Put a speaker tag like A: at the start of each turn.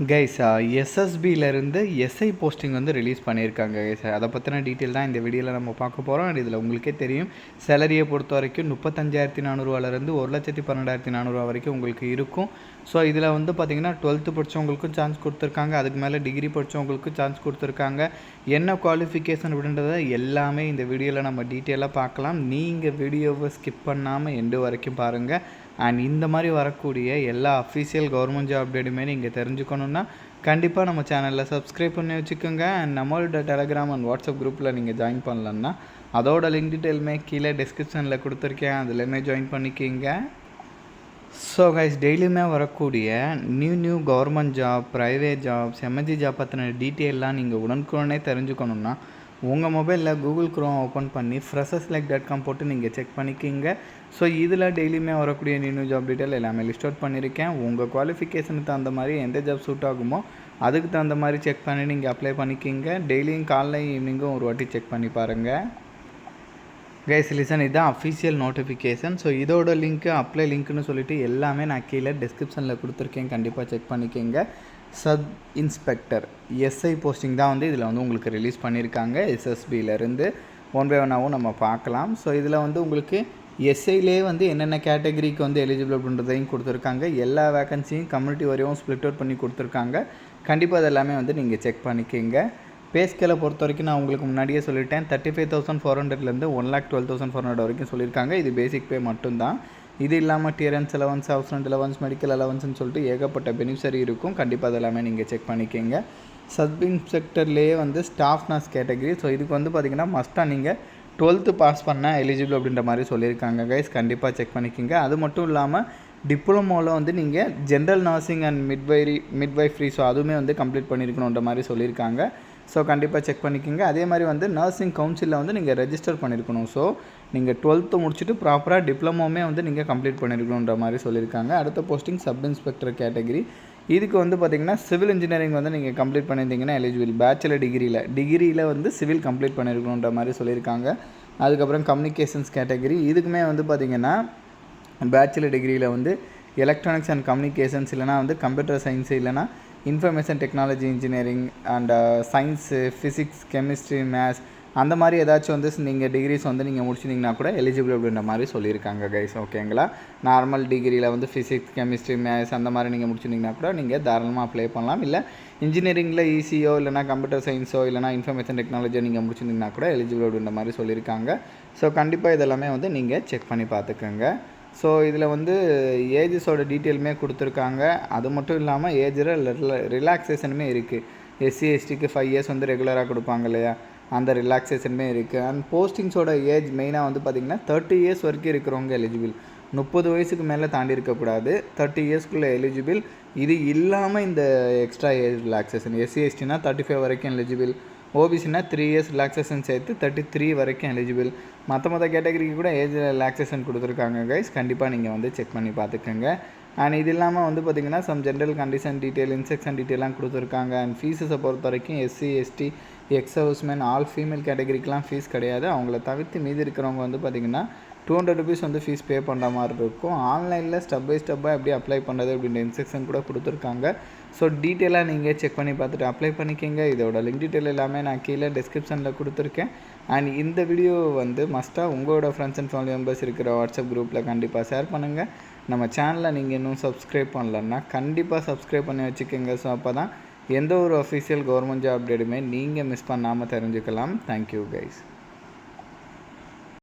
A: Guys எஸ்எஸ்பியிலேருந்து SI posting வந்து release பண்ணியிருக்காங்க guys. அதை பற்றின டீட்டெயில் தான் இந்த வீடியோவில் நம்ம பார்க்க போகிறோம். அண்ட் இதில் உங்களுக்கே தெரியும், சேலரியை பொறுத்த வரைக்கும் 35,400 1,12,400 வரைக்கும் உங்களுக்கு இருக்கும். ஸோ இதில் வந்து பார்த்திங்கன்னா 12th படித்தவங்களுக்கும் சான்ஸ் கொடுத்துருக்காங்க, அதுக்கு மேலே டிகிரி படித்தவங்களுக்கும் சான்ஸ் கொடுத்துருக்காங்க. என்ன குவாலிஃபிகேஷன் அப்படின்றத எல்லாமே இந்த வீடியோவில் நம்ம டீட்டெயிலாக பார்க்கலாம். நீங்கள் வீடியோவை ஸ்கிப் பண்ணாமல் எண்டு வரைக்கும் பாருங்கள். அண்ட் இந்த மாதிரி வரக்கூடிய எல்லா அஃபீஷியல் கவர்மெண்ட் ஜாப் அப்டேட்டுமே நீங்கள் தெரிஞ்சுக்கணுன்னா கண்டிப்பாக நம்ம சேனலில் சப்ஸ்கிரைப் பண்ணி வச்சுக்கோங்க. அண்ட் நம்மளோட டெலகிராம் அண்ட் வாட்ஸ்அப் குரூப்பில் நீங்கள் ஜாயின் பண்ணலன்னா அதோட லிங்க் டீட்டெயிலுமே கீழே டிஸ்கிரிப்ஷனில் கொடுத்துருக்கேன், அதுலேயுமே ஜாயின் பண்ணிக்கிங்க. ஸோ கைஸ், டெய்லியுமே வரக்கூடிய new government job, private jobs, MNC job பற்றின டீட்டெயிலெலாம் நீங்கள் உடனுக்குடனே தெரிஞ்சுக்கணுன்னா உங்கள் மொபைலில் கூகுள் க்ரோம் ஓப்பன் பண்ணி freshers.com போட்டு நீங்கள் செக் பண்ணிக்கிங்க. ஸோ இதில் டெய்லியுமே வரக்கூடிய நியூ ஜாப் டீட்டெயில் எல்லாமே லிஸ்ட் அவுட் பண்ணியிருக்கேன். உங்கள் குவாலிஃபிகேஷனுக்கு தகுந்த மாதிரி எந்த ஜாப் சூட் ஆகுமோ அதுக்கு தகுந்த மாதிரி செக் பண்ணி நீங்கள் அப்ளை பண்ணிக்கிங்க. டெய்லியும் காலைல ஈவினிங்கும் ஒரு வாட்டி செக் பண்ணி பாருங்கள். கைஸ் லிசன், இதுதான் அஃபீஷியல் நோட்டிஃபிகேஷன். ஸோ இதோட லிங்க்கு, அப்ளை லிங்க்குன்னு சொல்லிட்டு எல்லாமே நான் கீழே டிஸ்கிரிப்ஷனில் கொடுத்துருக்கேன், கண்டிப்பாக செக் பண்ணிக்கோங்க. சப் இன்ஸ்பெக்டர் எஸ்ஐ போஸ்டிங் தான் வந்து இதில் வந்து உங்களுக்கு ரிலீஸ் பண்ணியிருக்காங்க எஸ்எஸ்பியிலேருந்து. ஒன் பை ஒன்னாகவும் நம்ம பார்க்கலாம். ஸோ இதில் வந்து உங்களுக்கு எஸ்ஐலே வந்து என்னென்ன கேட்டகரிக்கு வந்து எலிஜிபிள் அப்படின்றதையும் கொடுத்துருக்காங்க. எல்லா வேக்கன்சியும் கம்யூனிட்டி வரையும் ஸ்ப்ளிட் அவுட் பண்ணி கொடுத்துருக்காங்க. கண்டிப்பாக அது எல்லாமே வந்து நீங்கள் செக் பண்ணிக்கோங்க. பே ஸ்கேலை பொறுத்த வரைக்கும் நான் உங்களுக்கு முன்னாடியே சொல்லிட்டேன், 35,400 1,12,400 வரைக்கும் சொல்லியிருக்காங்க. இது பேசிக் பே மட்டும்தான். இது இல்லாமல் dearness allowance, house rent allowance, medical அலவன்ஸ்னு சொல்லிட்டு ஏகப்பட்ட பெனிஃபிஷரி இருக்கும். கண்டிப்பாக அது எல்லாமே நீங்கள் செக் பண்ணிக்கோங்க. சப் இன்ஸ்பெக்டர்லேயே வந்து ஸ்டாஃப் நர்ஸ் கேட்டகரி. ஸோ இதுக்கு வந்து பார்த்திங்கன்னா மஸ்ட்டாக நீங்கள் 12th பாஸ் பண்ணால் எலிஜிபிள் அப்படின்ற மாதிரி சொல்லியிருக்காங்க கைஸ், கண்டிப்பாக செக் பண்ணிக்கோங்க. அது மட்டும் இல்லாமல் டிப்ளமோவில் வந்து நீங்கள் general nursing and midwifery, so அதுவுமே வந்து கம்ப்ளீட் பண்ணியிருக்கணுன்ற மாதிரி சொல்லியிருக்காங்க. ஸோ கண்டிப்பாக செக் பண்ணிக்கோங்க. அதே மாதிரி வந்து நர்சிங் கவுன்சிலில் வந்து நீங்கள் ரெஜிஸ்டர் பண்ணியிருக்கணும். ஸோ நீங்கள் 12th முடிச்சுட்டு ப்ராப்பராக டிப்ளமோவுமே வந்து நீங்கள் கம்ப்ளீட் பண்ணியிருக்கணுன்ற மாதிரி சொல்லியிருக்காங்க. அடுத்த போஸ்டிங் சப் இன்ஸ்பெக்டர் கேட்டகரி. இதுக்கு வந்து பார்த்திங்கன்னா சிவில் இன்ஜினியரிங் வந்து நீங்கள் கம்ப்ளீட் பண்ணியிருந்தீங்கன்னா எலிஜிபிள். பேச்சுலர் டிகிரியில் வந்து சிவில் கம்ப்ளீட் பண்ணியிருக்கணுன்ற மாதிரி சொல்லியிருக்காங்க. அதுக்கப்புறம் கம்யூனிகேஷன்ஸ் கேட்டகரி. இதுக்குமே வந்து பார்த்திங்கன்னா பேச்சுலர் டிகிரியில் வந்து எலக்ட்ரானிக்ஸ் அண்ட் கம்யூனிகேஷன்ஸ், இல்லைனா வந்து கம்ப்யூட்டர் சயின்ஸு, இல்லைனா information technology engineering and science, physics, chemistry, maths, அந்த மாதிரி ஏதாச்சும் வந்து நீங்கள் டிகிரிஸ் வந்து நீங்கள் முடிச்சிட்டிங்கன்னா கூட எலிஜிபிள் அப்படின்ற மாதிரி சொல்லியிருக்காங்க கைஸ். ஓகேங்களா? நார்மல் டிகிரியில் வந்து ஃபிசிக்ஸ், கெமிஸ்ட்ரி, மேத்ஸ் அந்த மாதிரி நீங்கள் முடிச்சிட்டிங்கன்னா கூட நீங்கள் தாராளமாக அப்ளை பண்ணலாம். இல்லை இன்ஜினியரிங்கில் ஈசியோ, இல்லைனா கம்ப்யூட்டர் சயின்ஸோ, இல்லைனா இன்ஃபர்மேஷன் டெக்னாலஜியோ நீங்கள் முடிச்சிட்டிங்கன்னா கூட எலிஜிபிள் அப்படின்ற மாதிரி சொல்லியிருக்காங்க. ஸோ கண்டிப்பாக இதெல்லாமே வந்து நீங்கள் செக் பண்ணி பார்த்துக்கோங்க. ஸோ இதில் வந்து ஏஜஸோட டீட்டெயிலுமே கொடுத்துருக்காங்க. அது மட்டும் இல்லாமல் ஏஜில் ரிலாக்ஸேஷனுமே இருக்குது. எஸ்சி எஸ்டிக்கு 5 years வந்து ரெகுலராக கொடுப்பாங்க இல்லையா, அந்த ரிலாக்ஸேஷனுமே இருக்குது. அண்ட் போஸ்டிங்ஸோட ஏஜ் மெயினாக வந்து பார்த்திங்கன்னா 30 years வரைக்கும் இருக்கிறவங்க எலிஜிபிள். 30 வயசுக்கு மேலே தாண்டி இருக்கக்கூடாது, 30 yearsக்குள்ளே எலிஜிபிள். இது இல்லாமல் இந்த எக்ஸ்ட்ரா ஏஜ் ரிலாக்ஸேஷன், எஸ்சி எஸ்டினா 35 வரைக்கும் எலிஜிபிள், ஓபிசினா 3 years ரிலாக்ஸேஷன் சேர்த்து 33 வரைக்கும் எலிஜிபிள். மற்ற கேட்டகரிக்கு கூட ஏஜ் ரிலாக்ஸேஷன் கொடுத்துருக்காங்க கைஸ், கண்டிப்பாக நீங்கள் வந்து செக் பண்ணி பார்த்துக்கோங்க. அண்ட் இது இல்லாமல் வந்து பார்த்திங்கன்னா some general condition detail, instruction டீட்டெயிலாம் கொடுத்துருக்காங்க. அண்ட் ஃபீஸஸை பொறுத்த வரைக்கும் SC ST, ex serviceman, all female கேட்டகரிக்கெலாம் ஃபீஸ் கிடையாது. அவங்கள தவிர்த்து மீதி இருக்கிறவங்க வந்து பார்த்திங்கன்னா 200 rupees வந்து ஃபீஸ் பே பண்ணுற மாதிரி இருக்கும். ஆன்லைனில் ஸ்டெப் பை ஸ்டெப்பாக எப்படி அப்ளை பண்ணுறது அப்படின்ற இன்ஸ்ட்ரக்ஷன் கூட கொடுத்துருக்காங்க. ஸோ டீட்டெயிலாக நீங்கள் செக் பண்ணி பார்த்துட்டு அப்ளை பண்ணிக்கோங்க. இதோட லிங்க் டீட்டெயில் எல்லாமே நான் கீழே டிஸ்கிரிப்ஷனில் கொடுத்துருக்கேன். அண்ட் இந்த வீடியோ வந்து மஸ்ட்டாக உங்களோட ஃப்ரெண்ட்ஸ் அண்ட் ஃபேமிலி மெம்பர்ஸ் இருக்கிற வாட்ஸ்அப் குரூப்பில் கண்டிப்பாக ஷேர் பண்ணுங்கள். நம்ம சேனலை நீங்கள் இன்னும் சப்ஸ்கிரைப் பண்ணலன்னா கண்டிப்பாக சப்ஸ்கிரைப் பண்ணி வச்சுக்கோங்க. ஸோ அப்போ தான் எந்த ஒரு அஃபீஷியல் கவர்மெண்ட் ஜாப் அப்டேட்டுமே நீங்கள் மிஸ் பண்ணாமல் தெரிஞ்சுக்கலாம். Thank you guys.